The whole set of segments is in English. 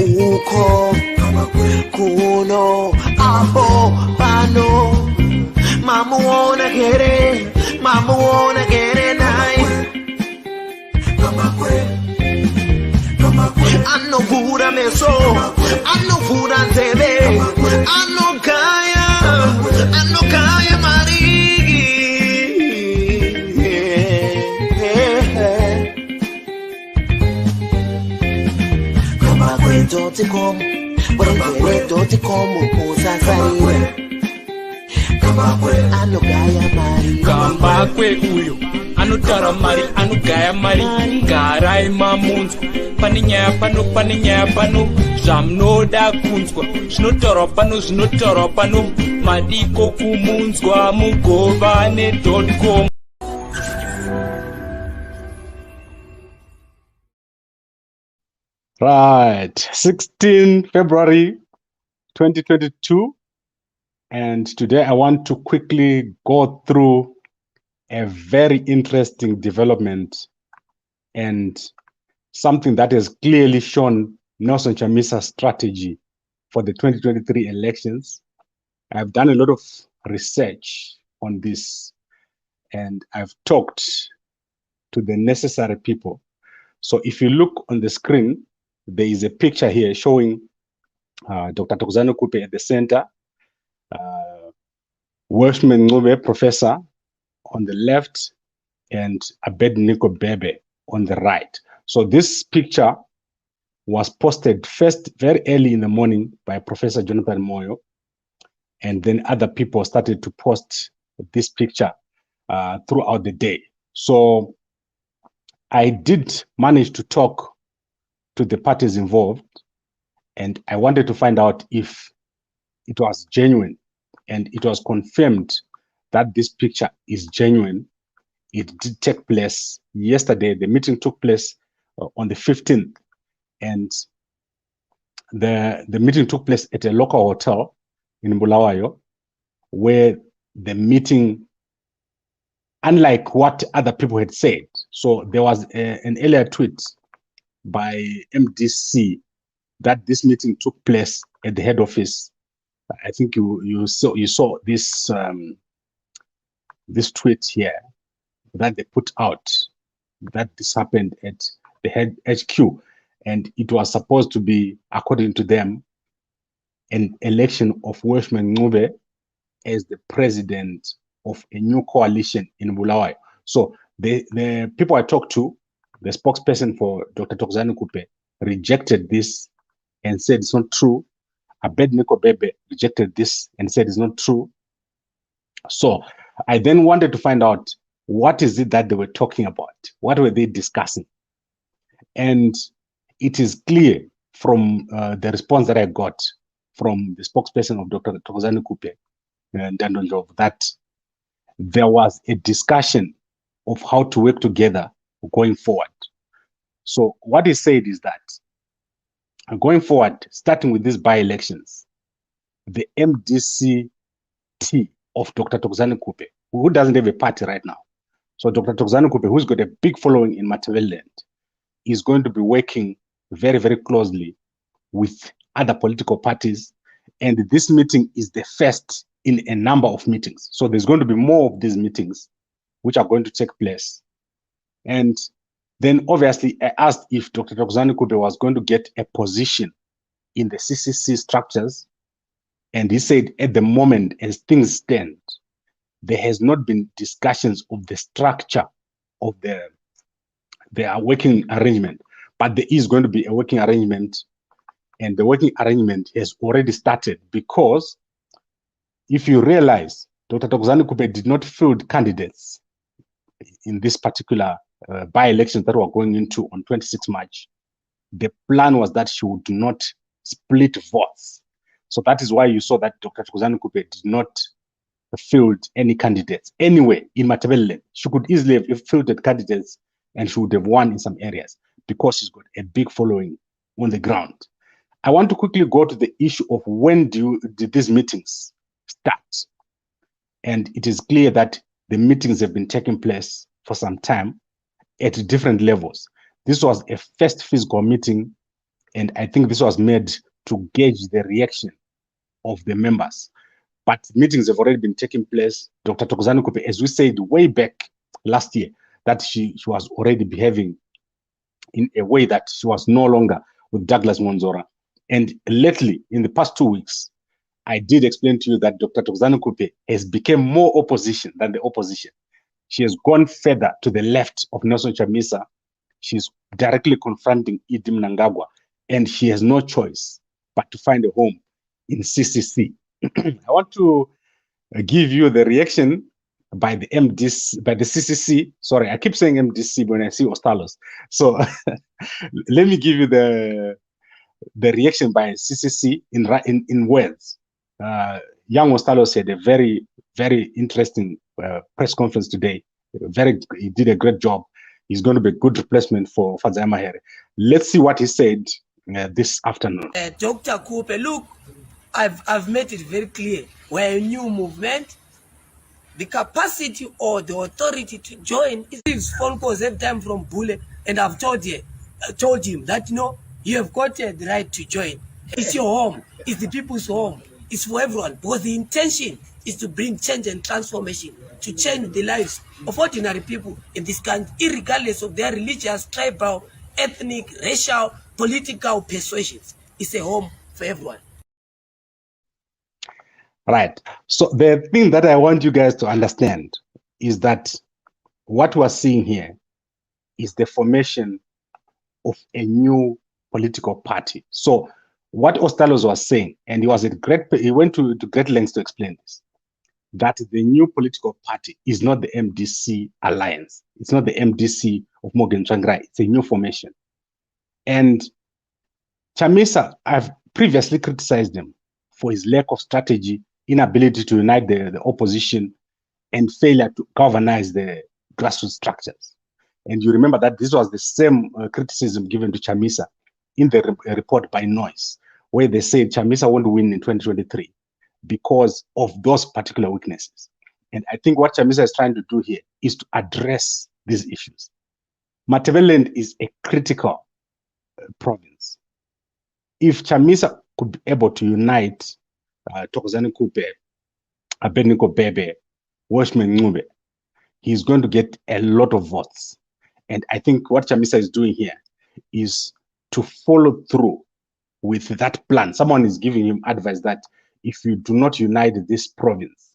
Uko kuno abo bano mama wanna get it nice. I know food I me so I know food I tebe I know kaya mari kama kwetu tikom kwetu tikom upusa sai kama kwe ano kaya mari kamba kwe uyo ano tara mari ano kaya mari garai mamunzu paninya pano zamnoda kunzwa zvinotoro pano madiko kumunzwa mugovane.com. Right, 16 February 2022, and today I want to quickly go through a very interesting development and something that has clearly shown Nelson Chamisa's strategy for the 2023 elections. I've done a lot of research on this, and I've talked to the necessary people. So if you look on the screen, there is a picture here showing Dr. Khupe at the center, Welshman Khupe, professor, on the left, and Bhebhe on the right. So this picture was posted first very early in the morning by Professor Jonathan Moyo, and then other people started to post this picture throughout the day. So I did manage to talk to the parties involved, and I wanted to find out if it was genuine, and it was confirmed that this picture is genuine. It did take place yesterday. The meeting took place on the 15th, and the meeting took place at a local hotel in Bulawayo, where the meeting, unlike what other people had said, so there was an earlier tweet by MDC that this meeting took place at the head office. I think you saw this this tweet here that they put out, that this happened at the head HQ, and it was supposed to be, according to them, an election of Welshman Khupe as the president of a new coalition in Bulawayo. So the people I talked to, the spokesperson for Dr. Khupe, rejected this and said it's not true. Bhebhe rejected this and said it's not true. So I then wanted to find out, what is it that they were talking about? What were they discussing? And it is clear from the response that I got from the spokesperson of Dr. Khupe that there was a discussion of how to work together going forward. So what he said is that going forward, starting with these by-elections, the MDCT of Dr. Khupe, who doesn't have a party right now, so Dr. Khupe, who's got a big following in Matabeleland, is going to be working very, very closely with other political parties. And this meeting is the first in a number of meetings. So there's going to be more of these meetings which are going to take place. And then obviously I asked if Dr. Khupe was going to get a position in the CCC structures. And he said at the moment, as things stand, there has not been discussions of the structure of their working arrangement, but there is going to be a working arrangement, and the working arrangement has already started, because if you realize Dr. Khupe did not field candidates in this particular by-elections that were going into on 26 March. The plan was that she would not split votes. So that is why you saw that Dr. Khupe did not field any candidates anywhere in Matabeleland. She could easily have fielded candidates and she would have won in some areas because she's got a big following on the ground. I want to quickly go to the issue of when did these meetings start? And it is clear that the meetings have been taking place for some time at different levels. This was a first physical meeting And I think this was made to gauge the reaction of the members. But meetings have already been taking place. Dr. Thokozani Khupe, as we said way back last year, that she was already behaving in a way that she was no longer with Douglas Monzora. And lately, in the past 2 weeks, I did explain to you that Dr. Thokozani Khupe has become more opposition than the opposition. She has gone further to the left of Nelson Chamisa. She's directly confronting Idi Mnangagwa, and she has no choice but to find a home in CCC. I want to give you the reaction by the MDC, by the CCC. Sorry, I keep saying MDC when I see Ostalos. So let me give you the reaction by CCC in words. Young Ostalos had a very, very interesting press conference today. He did a great job. He's going to be a good replacement for Fadzai Mahere. Let's see what he said this afternoon. Dr. Khupe, look, I've made it very clear. We're a new movement. The capacity or the authority to join is phone calls every time from Bule, and I've told him that you have got the right to join. It's your home. It's the people's home. It's for everyone, because the intention is to bring change and transformation, to change the lives of ordinary people in this country, regardless of their religious, tribal, ethnic, racial, political persuasions. It's a home for everyone. Right. So the thing that I want you guys to understand is that what we're seeing here is the formation of a new political party. So what Ostalos was saying, and he went to great lengths to explain this, that the new political party is not the MDC alliance. It's not the MDC of Morgan Tsvangirai. It's a new formation. And Chamisa, I've previously criticized him for his lack of strategy, inability to unite the opposition, and failure to galvanize the grassroots structures. And you remember that this was the same criticism given to Chamisa in the report by Noise, where they said Chamisa won't win in 2023 because of those particular weaknesses. And I think what Chamisa is trying to do here is to address these issues. Matabeleland is a critical province. If Chamisa could be able to unite Thokozani Khupe, Bhebhe, Washman Khupe, he's going to get a lot of votes. And I think what Chamisa is doing here is to follow through with that plan. Someone is giving him advice that if you do not unite this province,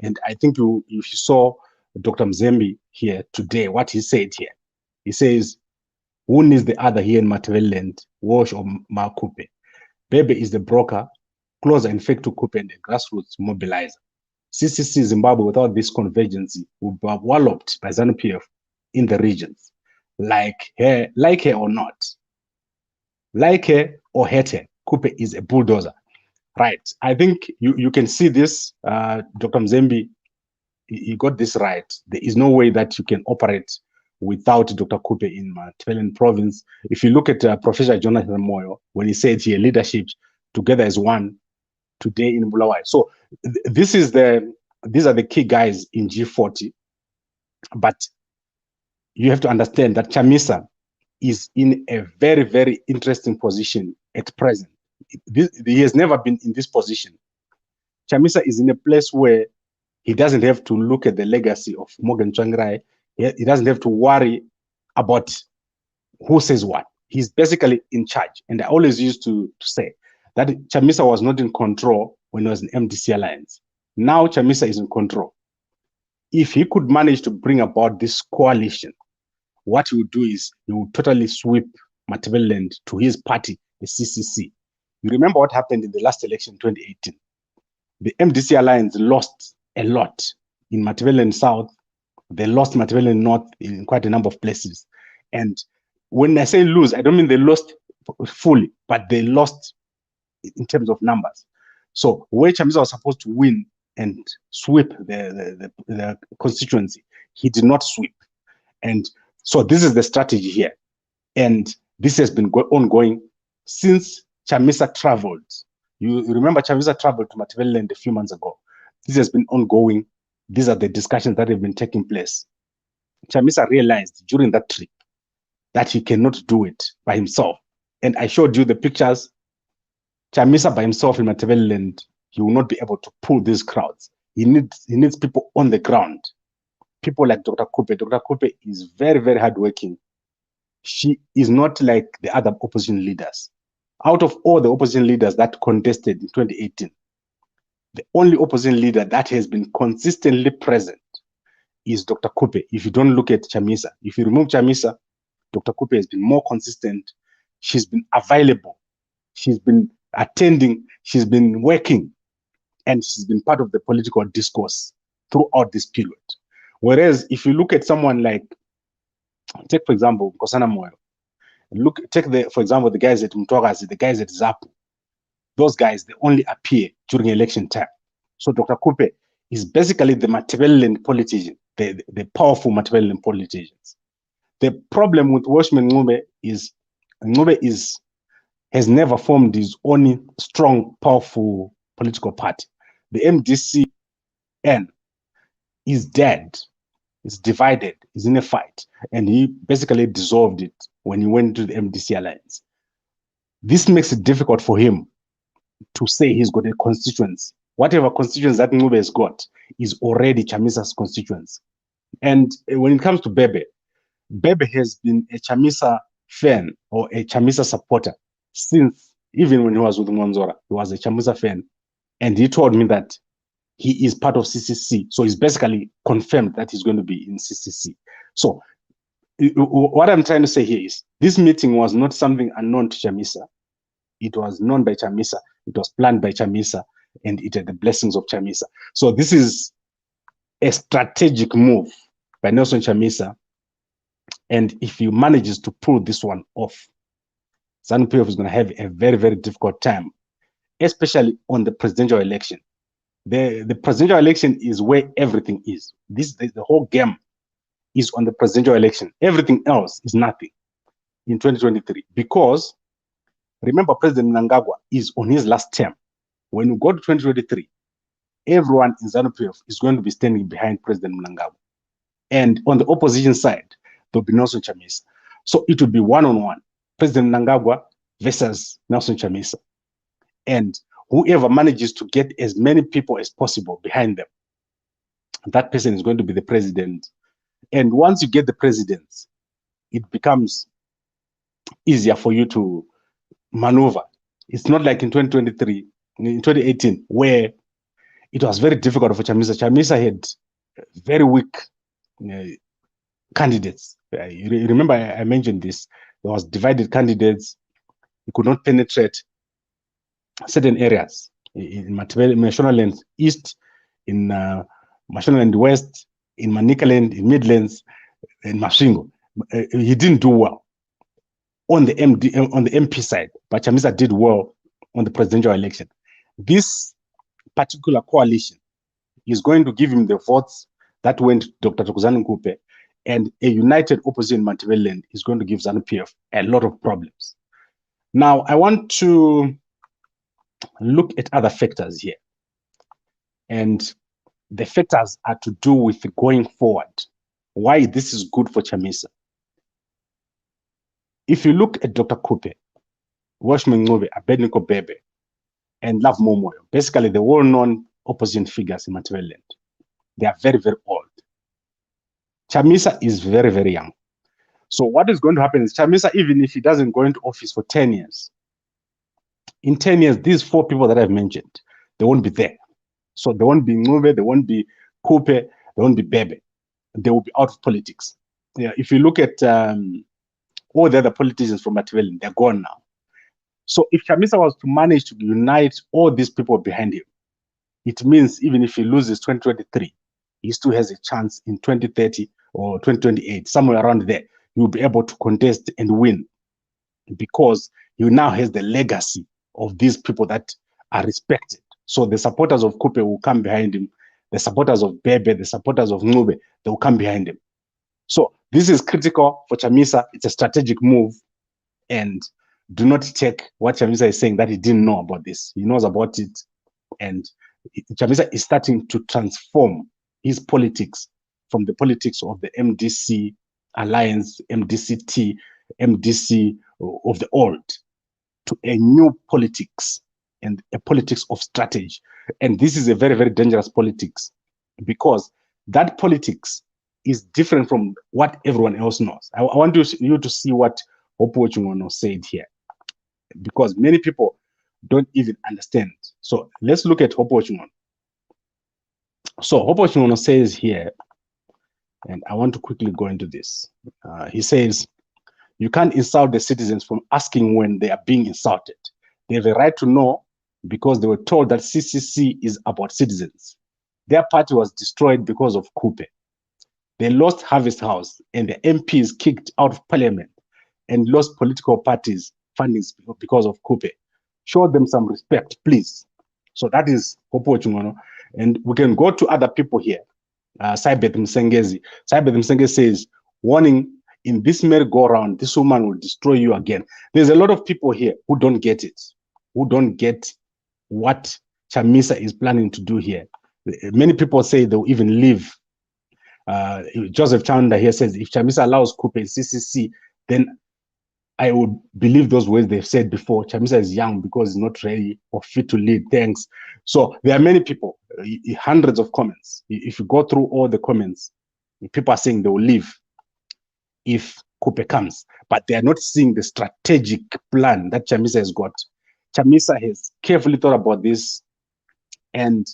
and I think if you saw Dr. Mzembe here today, what he said here, he says, who needs the other here in Matabeleland, Wash or Khupe? Bhebhe is the broker, closer in fact to Khupe and the grassroots mobilizer. CCC Zimbabwe, without this convergence, would be walloped by ZANU-PF in the regions, like her or not. Like her or hate her, Khupe is a bulldozer. Right. I think you can see this. Dr. Mzembe, he got this right. There is no way that you can operate without Dr. Khupe in Matabeleland province. If you look at Professor Jonathan Moyo, when he said here, leadership together as one today in Bulawayo. So these are the key guys in G40. But you have to understand that Chamisa is in a very, very interesting position at present. He has never been in this position. Chamisa is in a place where he doesn't have to look at the legacy of Morgan Tsvangirai. He doesn't have to worry about who says what. He's basically in charge. And I always used to say that Chamisa was not in control when he was in MDC Alliance. Now Chamisa is in control. If he could manage to bring about this coalition, what he would do is he would totally sweep Matabeleland to his party, the CCC. You remember what happened in the last election, 2018. The MDC Alliance lost a lot in Matabeleland South. They lost Matabeleland North in quite a number of places. And when I say lose, I don't mean they lost fully, but they lost in terms of numbers. So where Chamisa was supposed to win and sweep the constituency, he did not sweep. And so this is the strategy here. And this has been ongoing since Chamisa traveled. You remember Chamisa traveled to Matabeleland a few months ago. This has been ongoing. These are the discussions that have been taking place. Chamisa realized during that trip that he cannot do it by himself And I showed you the pictures. Chamisa by himself in Matabeleland, he will not be able to pull these crowds. He needs people on the ground. People like Dr. Khupe. Dr. Khupe is very, very hardworking. She is not like the other opposition leaders. Out of all the opposition leaders that contested in 2018, the only opposition leader that has been consistently present is Dr. Khupe. If you don't look at Chamisa, if you remove Chamisa, Dr. Khupe has been more consistent. She's been available. She's been attending. She's been working. And she's been part of the political discourse throughout this period. Whereas if you look at someone like, take for example, Nkosana Moyo, for example, the guys at Mtwagazi, the guys at Zapu, those guys, they only appear during election time. So Dr. Khupe is basically the Matabeleland politician, the powerful Matabeleland politicians. The problem with Washman Khupe is has never formed his own strong, powerful political party. The MDCN is dead, it's divided, is in a fight, and he basically dissolved it when he went to the MDC alliance. This makes it difficult for him to say he's got a constituency. Whatever constituency that Khupe has got is already Chamisa's constituency. And when it comes to Bhebhe, Bhebhe has been a Chamisa fan or a Chamisa supporter since, even when he was with Mwanzora, he was a Chamisa fan. And he told me that he is part of CCC. So he's basically confirmed that he's going to be in CCC. So what I'm trying to say here is this meeting was not something unknown to Chamisa. It was known by Chamisa. It was planned by Chamisa, and it had the blessings of Chamisa. So this is a strategic move by Nelson Chamisa. And if he manages to pull this one off, ZANU-PF is going to have a very, very difficult time, especially on the presidential election. The presidential election is where everything is. The whole game is on the presidential election. Everything else is nothing in 2023. Because remember, President Mnangagwa is on his last term. When we go to 2023, everyone in ZANU-PF is going to be standing behind President Mnangagwa. And on the opposition side, there'll be Nelson Chamisa. So it will be one-on-one, President Mnangagwa versus Nelson Chamisa. And whoever manages to get as many people as possible behind them, that person is going to be the president. And once you get the president, it becomes easier for you to maneuver. It's not like in 2023, in 2018, where it was very difficult for Chamisa. Chamisa had very weak candidates. You remember I mentioned this. There was divided candidates. He could not penetrate certain areas in Mashonaland East, in Mashonaland West, in Manicaland, in Midlands, in Masvingo. He didn't do well on the MP side, but Chamisa did well on the presidential election. This particular coalition is going to give him the votes that went to Dr. Thokozani Khupe, and a united opposition in Matabeleland is going to give ZANU-PF a lot of problems. Now, I want to look at other factors here. And the factors are to do with going forward, why this is good for Chamisa. If you look at Dr. Khupe, Washman Khupe, Abednego Bhebhe, and Love Momoyo, basically the well-known opposition figures in Matabeleland, they are very, very old. Chamisa is very, very young. So what is going to happen is Chamisa, even if he doesn't go into office for 10 years, in 10 years, these four people that I've mentioned, they won't be there. So they won't be Khupe, they won't be Khupe, they won't be Bhebhe. They will be out of politics. Yeah, if you look at all the other politicians from Matabeleland, they're gone now. So if Chamisa was to manage to unite all these people behind him, it means even if he loses 2023, he still has a chance in 2030 or 2028, somewhere around there. He will be able to contest and win because he now has the legacy of these people that are respected. So the supporters of Khupe will come behind him. The supporters of Bhebhe, the supporters of Khupe, they will come behind him. So this is critical for Chamisa. It's a strategic move. And do not take what Chamisa is saying that he didn't know about this. He knows about it. And Chamisa is starting to transform his politics from the politics of the MDC alliance, MDCT, MDC of the old, to a new politics and a politics of strategy. And this is a very, very dangerous politics because that politics is different from what everyone else knows. I want you to see what Hope Ochungono said here, because many people don't even understand. So let's look at Hope Ochungono. So Hope Ochungono says here, and I want to quickly go into this. He says, you can't insult the citizens from asking when they are being insulted. They have a right to know because they were told that CCC is about citizens. Their party was destroyed because of Khupe. They lost Harvest House and the MPs kicked out of parliament and lost political parties funding because of Khupe. Show them some respect, please. So that is Hopo Chungono. And we can go to other people here. Saibet Msengezi. Saibet Msengezi says, warning, in this merry-go-round, this woman will destroy you again. There's a lot of people here who don't get it, who don't get what Chamisa is planning to do here. Many people say they'll even leave. Joseph Chanda here says, if Chamisa allows Khupe and CCC, then I would believe those words they've said before. Chamisa is young because he's not ready or fit to lead. Thanks. So there are many people, hundreds of comments. If you go through all the comments, people are saying they will leave if Khupe comes, but they are not seeing the strategic plan that Chamisa has got. Chamisa has carefully thought about this, and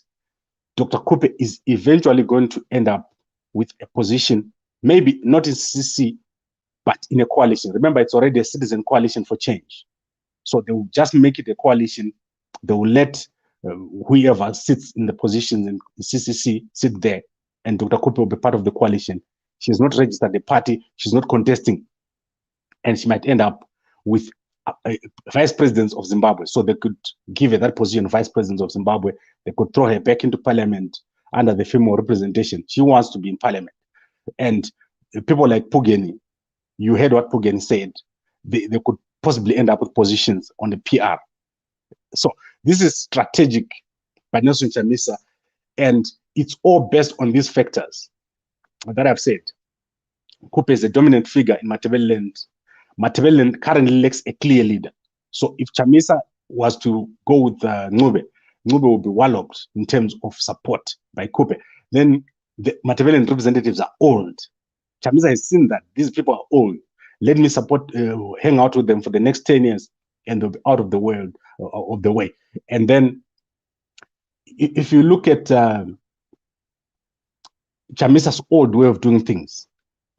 Dr. Khupe is eventually going to end up with a position, maybe not in CC, but in a coalition. Remember, it's already a citizen coalition for change. So they will just make it a coalition. They will let whoever sits in the positions in CCC sit there, and Dr. Khupe will be part of the coalition. She's not registered the party. She's not contesting. And she might end up with vice presidents of Zimbabwe. So they could give her that position, vice president of Zimbabwe. They could throw her back into parliament under the female representation. She wants to be in parliament. And people like Pugeni, you heard what Pugeni said. They could possibly end up with positions on the PR. So this is strategic by Nelson Chamisa. And it's all based on these factors that I've said. Khupe is a dominant figure in Matabeleland. Matabeleland currently lacks a clear leader. So if Chamisa was to go with Khupe, Khupe will be walloped in terms of support by Khupe. Then the Matabeleland representatives are old. Chamisa has seen that these people are old. Let me support, hang out with them for the next 10 years, and they'll be out of the world, of the way. And then if you look at Chamisa's old way of doing things,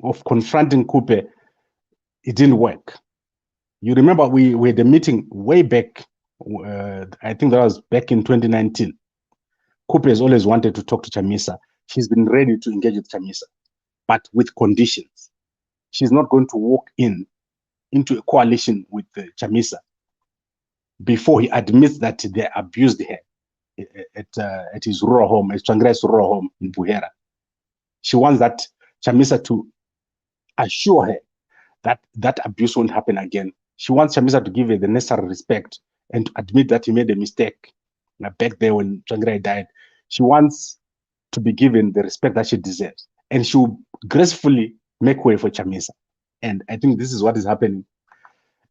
of confronting Khupe, it didn't work. You remember we had a meeting way back, I think that was back in 2019. Khupe has always wanted to talk to Chamisa. She's been ready to engage with Chamisa, but with conditions. She's not going to walk into a coalition with Chamisa before he admits that they abused her at his rural home, at Changrai's rural home in Buhera. She wants that Chamisa to assure her that that abuse won't happen again. She wants Chamisa to give her the necessary respect and to admit that he made a mistake back there when Changrai died. She wants to be given the respect that she deserves, and she will gracefully make way for Chamisa. And I think this is what is happening.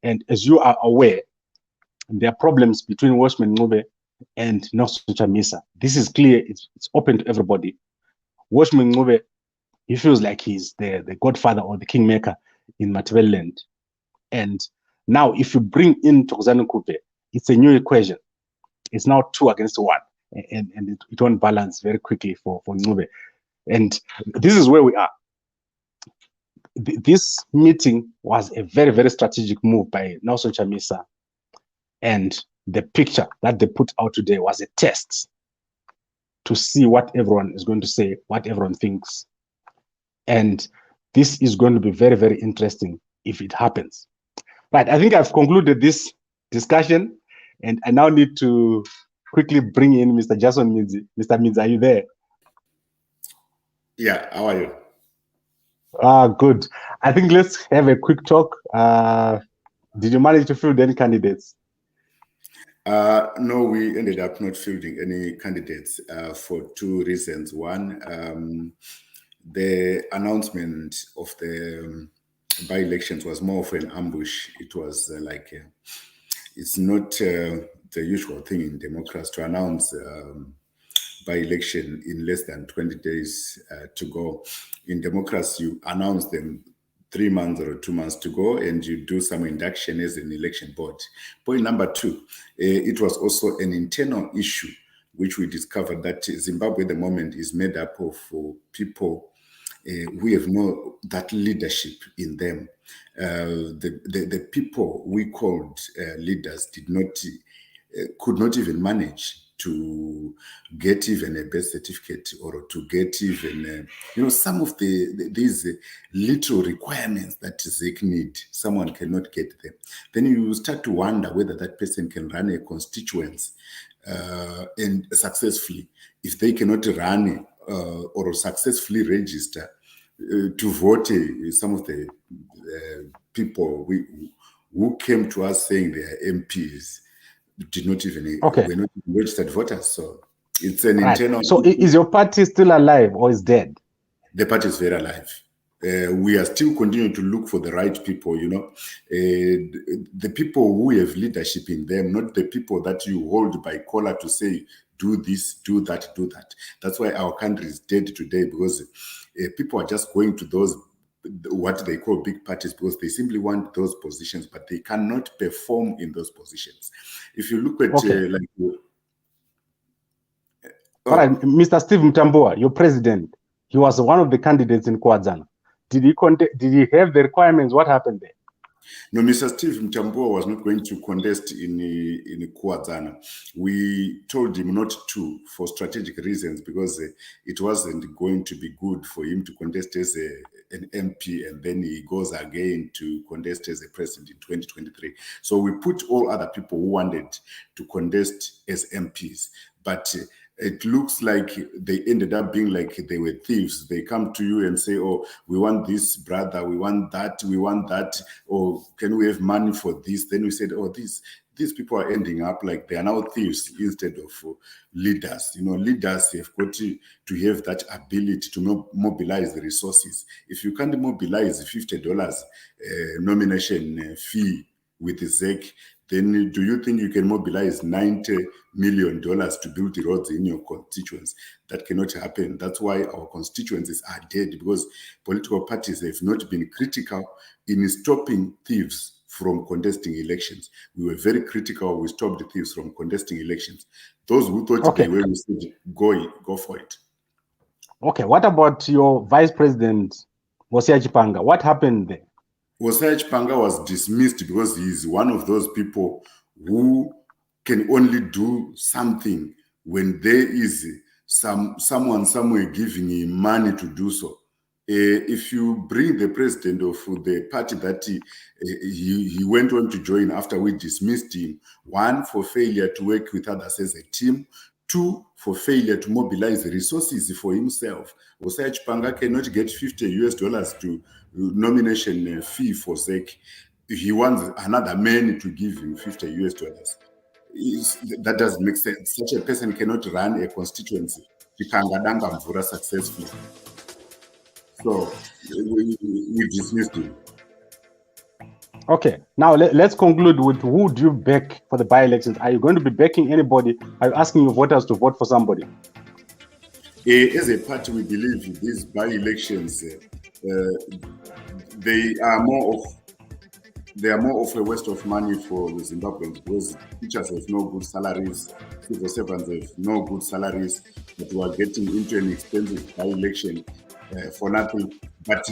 And as you are aware, there are problems between Watchman Khupe and Nelson Chamisa. This is clear. It's open to everybody. Watchman Khupe, he feels like he's the godfather or the kingmaker in Matabeleland. And now if you bring in Thokozani Khupe, it's a new equation. It's now 2 against 1. And it won't balance very quickly for Khupe. And this is where we are. This meeting was a very, very strategic move by Nelson Chamisa. And the picture that they put out today was a test to see what everyone is going to say, what everyone thinks. And this is going to be very, very interesting if it happens. Right, I think I've concluded this discussion, and I now need to quickly bring in Mr. Jason Midzi. Mr. Midzi, are you there? Yeah, how are you? Good. I think let's have a quick talk. Did you manage to field any candidates? No, we ended up not fielding any candidates for 2 reasons. One, the announcement of the by-elections was more of an ambush. It was it's not the usual thing in democracy to announce by election in less than 20 days to go. In democracy, you announce them 3 months or 2 months to go, and you do some induction as an election board. Point number two, it was also an internal issue, which we discovered that Zimbabwe at the moment is made up of people who have no that leadership in them. The people we called leaders could not even manage to get even a birth certificate or to get even, some of these little requirements that ZEC need, someone cannot get them. Then you start to wonder whether that person can run a constituency and successfully. If they cannot run or successfully register to vote, some of the people who came to us saying they are MPs did not even were not even registered voters. So it's an internal. So is your party still alive or is dead? The party is very alive. We are still continuing to look for the right people, the people who have leadership in them, not the people that you hold by collar to say, do this, do that, do that. That's why our country is dead today, because people are just going to those, what they call big parties, because they simply want those positions, but they cannot perform in those positions. If you look at all right, Mr. Steve Mtamboa, your president, he was one of the candidates in Kwazana. Did he have the requirements? What happened there? No, Mr. Steve Mtamboa was not going to contest in Kwazana. We told him not to for strategic reasons, because it wasn't going to be good for him to contest as an MP and then he goes again to contest as a president in 2023. So we put all other people who wanted to contest as MPs, but it looks like they ended up being like they were thieves. They come to you and say, oh, we want this, brother, we want that, or can we have money for this? Then we said, oh, these people are ending up like they are now thieves instead of leaders. Leaders have got to have that ability to mobilize the resources. If you can't mobilize $50 nomination fee with the ZEC, then do you think you can mobilize $90 million to build the roads in your constituents? That cannot happen. That's why our constituencies are dead, because political parties have not been critical in stopping thieves from contesting elections. We were very critical. We stopped the thieves from contesting elections. Those who thought they were, we said, go for it. Okay, what about your vice president, Hosea Chipanga? What happened there? Hosea Chipanga was dismissed because he is one of those people who can only do something when there is someone somewhere giving him money to do so. If you bring the president of the party that he went on to join after we dismissed him, one, for failure to work with others as a team, two, for failure to mobilize the resources for himself. Hosea Chipanga cannot get $50 to nomination fee for ZEC. He wants another man to give him $50. That doesn't make sense. Such a person cannot run a constituency successfully. So we dismissed him. Okay, now let's conclude with who do you back for the by-elections? Are you going to be backing anybody? Are you asking your voters to vote for somebody? As a party, we believe these by-elections, they are more of a waste of money for the Zimbabweans, because teachers have no good salaries, civil servants have no good salaries, but we are getting into an expensive by-election for nothing. But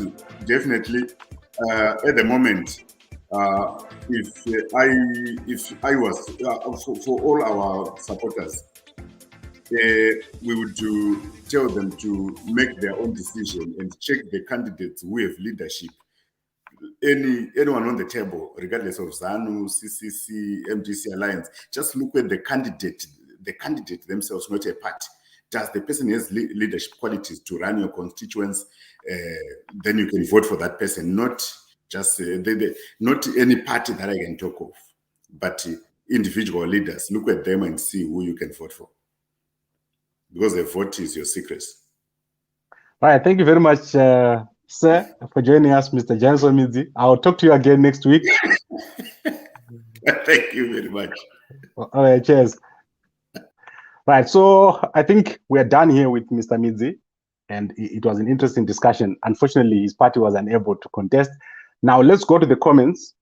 definitely, at the moment, if I was for all our supporters, we would tell them to make their own decision and check the candidates who have leadership. Anyone on the table, regardless of ZANU, CCC, MDC Alliance, just look at the candidate themselves, not a party. Does the person has leadership qualities to run your constituents? Then you can vote for that person, not just not any party that I can talk of, but individual leaders. Look at them and see who you can vote for, because the vote is your secret. All right, thank you very much, sir, for joining us, Mr. Janso Midzi. I'll talk to you again next week. Thank you very much. All right, cheers. Right, so I think we're done here with Mr. Midzi, and it was an interesting discussion. Unfortunately, his party was unable to contest. Now let's go to the comments,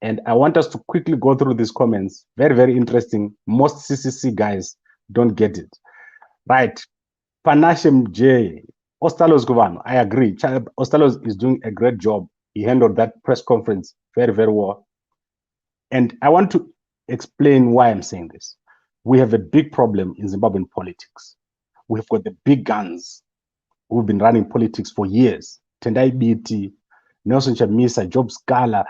and I want us to quickly go through these comments. Very, very interesting. Most CCC guys don't get it. Right, Panashem J. Ostalos Govano, I agree. Ostalos is doing a great job. He handled that press conference very, very well. And I want to explain why I'm saying this. We have a big problem in Zimbabwean politics. We've got the big guns who've been running politics for years. Tendai Biti, Nelson Chamisa, Job Scala.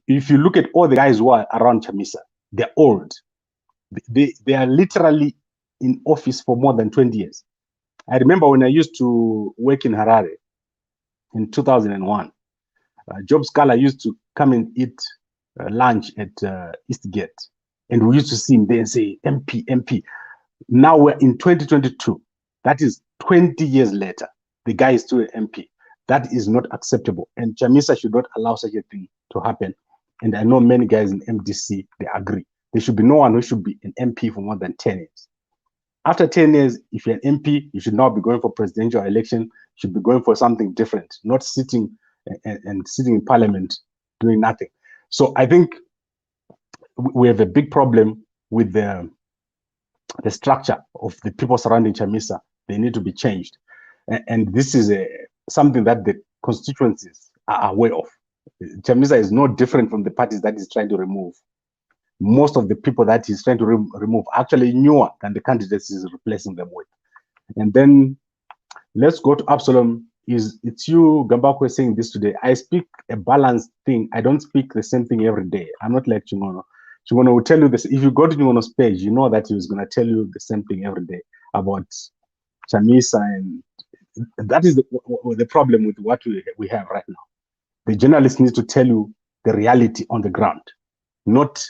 If you look at all the guys who are around Chamisa, they're old. They are literally in office for more than 20 years. I remember when I used to work in Harare in 2001, Job Scala used to come and eat lunch at Eastgate. And we used to see him there and say, MP, MP. Now we're in 2022. That is 20 years later. The guy is still an MP. That is not acceptable. And Chamisa should not allow such a thing to happen. And I know many guys in MDC, they agree. There should be no one who should be an MP for more than 10 years. After 10 years, if you're an MP, you should not be going for presidential election. You should be going for something different, not sitting and sitting in parliament doing nothing. So I think we have a big problem with the structure of the people surrounding Chamisa. They need to be changed. And this is something that the constituencies are aware of. Chamisa is no different from the parties that he's trying to remove. Most of the people that he's trying to remove are actually newer than the candidates he's replacing them with. And then let's go to Absalom. It's you, Gambakwe, saying this today. I speak a balanced thing. I don't speak the same thing every day. I'm not like Chingono. Chingono will tell you this. If you go to Chingono's page, you know that he was going to tell you the same thing every day about Chamisa. And that is the problem with what we have right now. The journalist needs to tell you the reality on the ground, not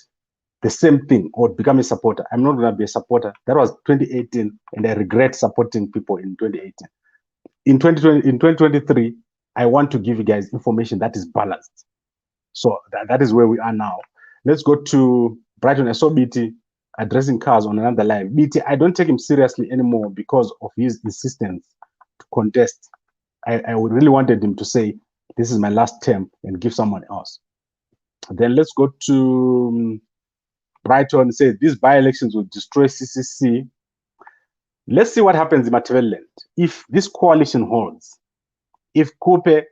the same thing or become a supporter. I'm not going to be a supporter. That was 2018, and I regret supporting people in 2018. In 2023, I want to give you guys information that is balanced. So that is where we are now. Let's go to Brighton. I saw BT addressing cars on another live. BT, I don't take him seriously anymore because of his insistence to contest. I really wanted him to say, this is my last term and give someone else. Then let's go to Brighton and say, these by-elections will destroy CCC. Let's see what happens in Matabeleland. If this coalition holds, if Khupe,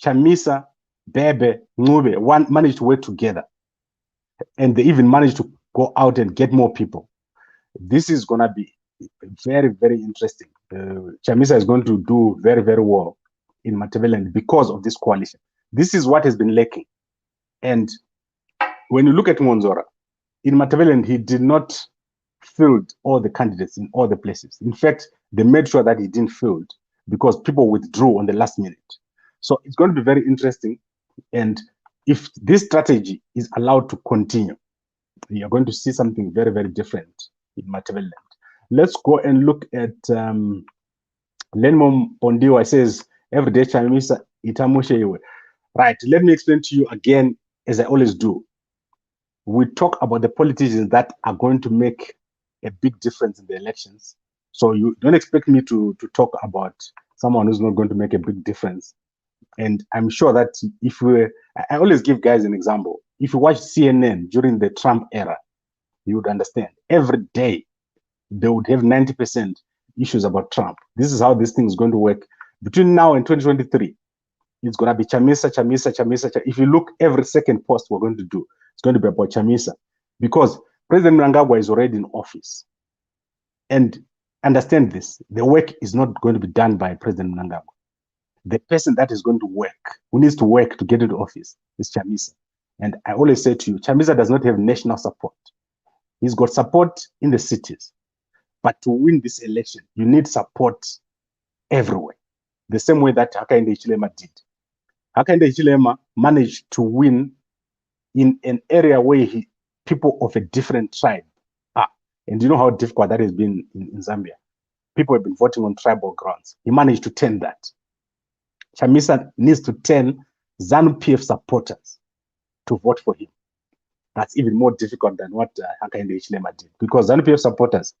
Chamisa, Bhebhe, Khupe manage to work together, and they even manage to go out and get more people, this is going to be very, very interesting. Chamisa is going to do very, very well in Matabeleland because of this coalition. This is what has been lacking. And when you look at Monzora, in Matabeleland, he did not field all the candidates in all the places. In fact, they made sure that he didn't field because people withdrew on the last minute. So it's going to be very interesting. And if this strategy is allowed to continue, you're going to see something very, very different in Matabeleland. Let's go and look at Lenmo Pondiwa. Says, every day, Chamisa, itamushe. Right, let me explain to you again, as I always do. We talk about the politicians that are going to make a big difference in the elections. So you don't expect me to talk about someone who's not going to make a big difference. And I'm sure that I always give guys an example. If you watch CNN during the Trump era, you would understand. Every day, they would have 90% issues about Trump. This is how this thing is going to work. Between now and 2023, it's going to be Chamisa, Chamisa, Chamisa. If you look, every second post we're going to do, it's going to be about Chamisa. Because President Mnangagwa is already in office. And understand this, the work is not going to be done by President Mnangagwa. The person that is going to work, who needs to work to get into office, is Chamisa. And I always say to you, Chamisa does not have national support. He's got support in the cities. But to win this election, you need support everywhere. The same way that Hakainde Hichilema did. Hakainde Hichilema managed to win in an area where people of a different tribe are. And you know how difficult that has been in Zambia. People have been voting on tribal grounds. He managed to turn that. Chamisa needs to turn ZANU-PF supporters to vote for him. That's even more difficult than what Hakainde Hichilema did, because ZANU-PF supporters,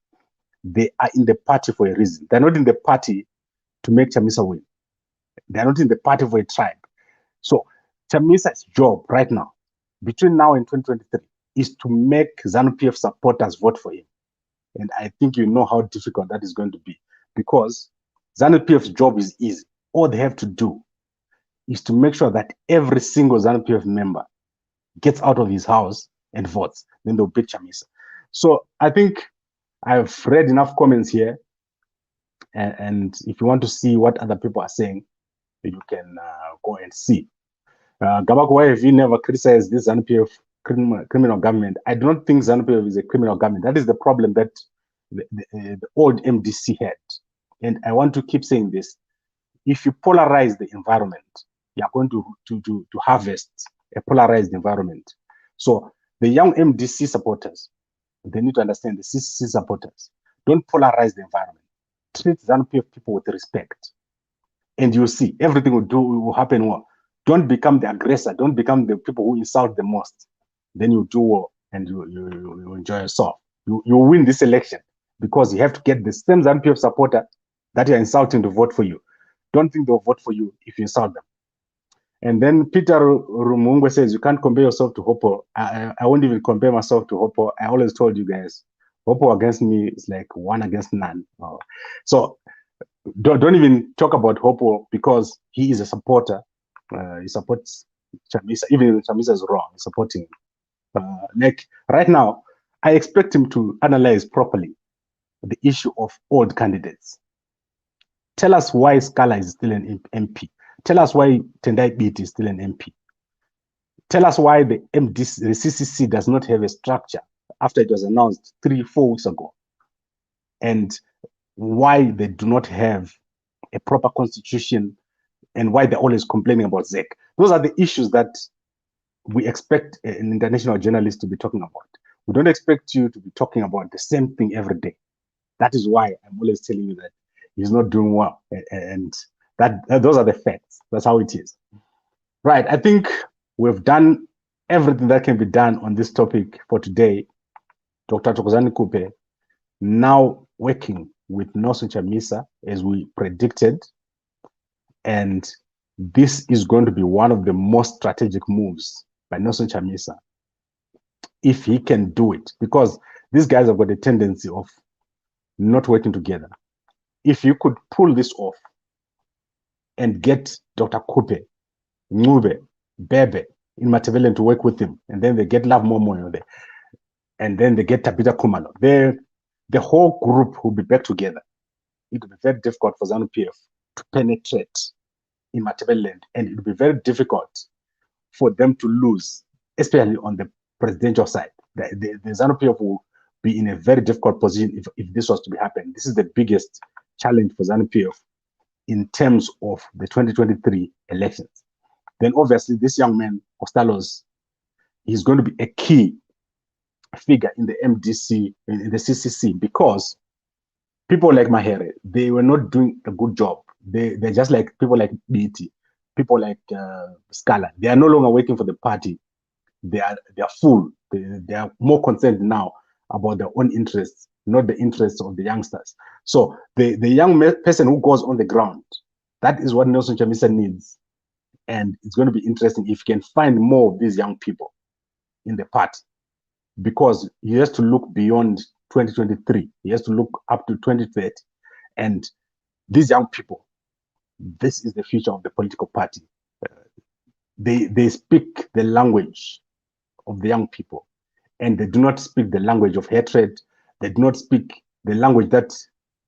they are in the party for a reason. They're not in the party to make Chamisa win. They're not in the party for a tribe. So Chamisa's job right now, between now and 2023, is to make ZANU-PF supporters vote for him. And I think you know how difficult that is going to be, because ZANU-PF's job is easy. All they have to do is to make sure that every single ZANU-PF member gets out of his house and votes. Then they'll beat Chamisa. So I think I've read enough comments here. And if you want to see what other people are saying, you can go and see. Gabako, why have you never criticized this ZANU-PF criminal government? I do not think ZANU-PF is a criminal government. That is the problem that the old MDC had. And I want to keep saying this. If you polarize the environment, you are going to harvest a polarized environment. So the young MDC supporters, they need to understand, the CCC supporters, don't polarize the environment. Treat ZANU-PF people with respect. And you'll see everything will happen well. Don't become the aggressor. Don't become the people who insult the most. Then you do well and you enjoy yourself. You win this election because you have to get the same ZANU-PF supporter that you're insulting to vote for you. Don't think they'll vote for you if you insult them. And then Peter Rumungwe says, you can't compare yourself to Hopo. I won't even compare myself to Hopo. I always told you guys, Hopo against me is like one against none. So don't even talk about Hopo, because he is a supporter. He supports Chamisa. Even if Chamisa is wrong, he's supporting him. Like right now, I expect him to analyze properly the issue of old candidates. Tell us why Scala is still an MP. Tell us why Tendai Biti is still an MP. Tell us why the CCC does not have a structure after it was announced 3-4 weeks ago. And why they do not have a proper constitution, and why they're always complaining about ZEC. Those are the issues that we expect an international journalist to be talking about. We don't expect you to be talking about the same thing every day. That is why I'm always telling you that he's not doing well. And those are the facts. That's how it is. Right, I think we've done everything that can be done on this topic for today. Dr. Thokozani Khupe now working with Nelson Chamisa as we predicted. And this is going to be one of the most strategic moves by Nelson Chamisa, if he can do it, because these guys have got a tendency of not working together. If you could pull this off and get Dr. Khupe, Khupe, Bhebhe in Matabeleland to work with him, and then they get Love Momoyo there, and then they get Tabita Khumalo, the whole group will be back together. It will be very difficult for ZANU-PF to penetrate in Matabeleland, and it will be very difficult for them to lose, especially on the presidential side. The ZANU-PF will be in a very difficult position if this was to be happening. This is the biggest challenge for ZANU-PF in terms of the 2023 elections. Then obviously this young man, Ostalos, is going to be a key figure in the MDC, in the CCC, because people like Mahere, they were not doing a good job. They're just like people like BT, people like Scala. They are no longer working for the party. They are full. They are more concerned now about their own interests, not the interests of the youngsters. So the young person who goes on the ground, that is what Nelson Chamisa needs. And it's going to be interesting if he can find more of these young people in the party, because he has to look beyond 2023. He has to look up to 2030. And these young people, this is the future of the political party. They speak the language of the young people, and they do not speak the language of hatred. They do not speak the language that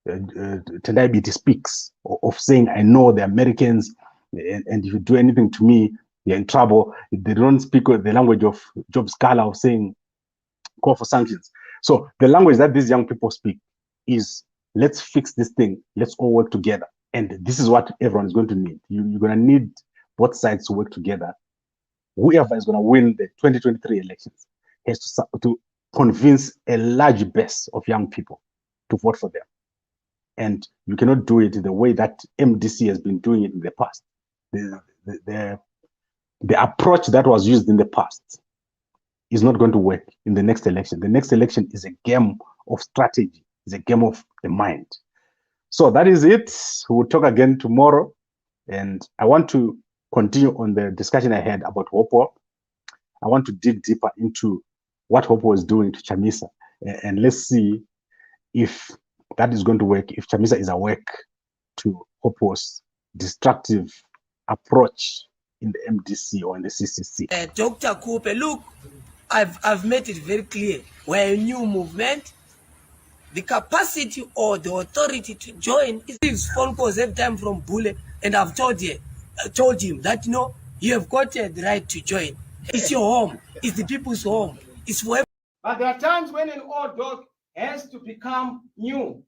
Tendai Biti speaks, of saying, I know the Americans, and if you do anything to me, you're in trouble. They don't speak the language of Job Scala, of saying, call for sanctions. So the language that these young people speak is, let's fix this thing. Let's all work together. And this is what everyone is going to need. You're going to need both sides to work together. Whoever is going to win the 2023 elections has to convince a large base of young people to vote for them. And you cannot do it the way that MDC has been doing it in the past. The approach that was used in the past is not going to work in the next election. The next election is a game of strategy, it's a game of the mind. So that is it. We will talk again tomorrow. And I want to continue on the discussion I had about Khupe. I want to dig deeper into what Khupe was doing to Chamisa. And let's see if that is going to work, if Chamisa is awake to Khupe's destructive approach in the MDC or in the CCC. Dr. Khupe, look, I've made it very clear. We're a new movement. The capacity or the authority to join is phone calls every time from Bhebhe, and I've told him that you have got the right to join. It's your home. It's the people's home. It's for. But there are times when an old dog has to become new,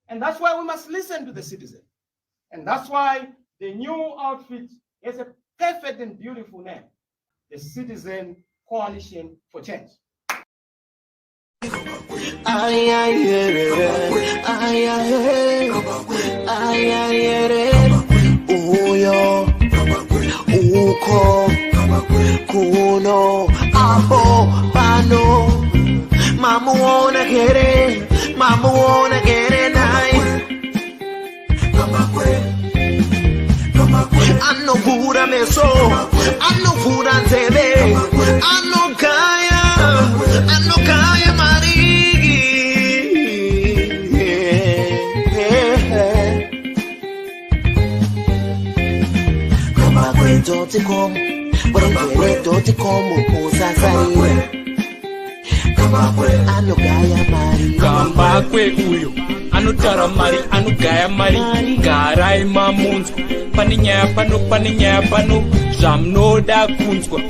and that's why we must listen to the citizen, and that's why the new outfit is a perfect and beautiful name: the Citizen Coalition for Change. Uyo uko kuno apo pano mamuona kere nai anno pura meso anno pura nzebe anno kaya marigi kama kweto tikom kweto tikom usasai kama kwe anno kaya marigi kamba kwe uyo anotara mari anogaya mari garai mamunzwa pane nyaya pano zvamunoda kunzwa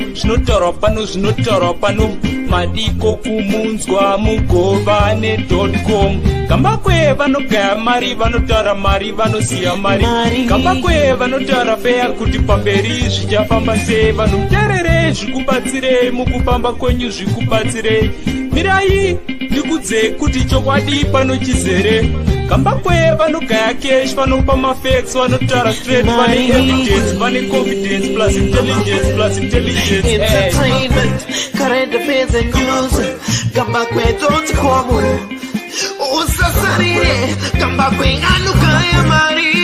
zvinotaurwa pano madiko kumunzwa mugova ne.com kamba kwe vanogaya mari vanotaura mari vanosiya mari kamba kwe vanotaura feya kuti pamberi zvichafamba sei vanomuterere zvikubatsirei mukufamba kwenyu zvikubatsirei mirai ndikudze kuti chokwadi pano chizere kamba kwe vanogaya cash vanopa mafacts vanotaura straight vane evidence vane confidence plus intelligence entertainment current affairs and news kamba kwe.com usasarire kamba kwe anogaya mari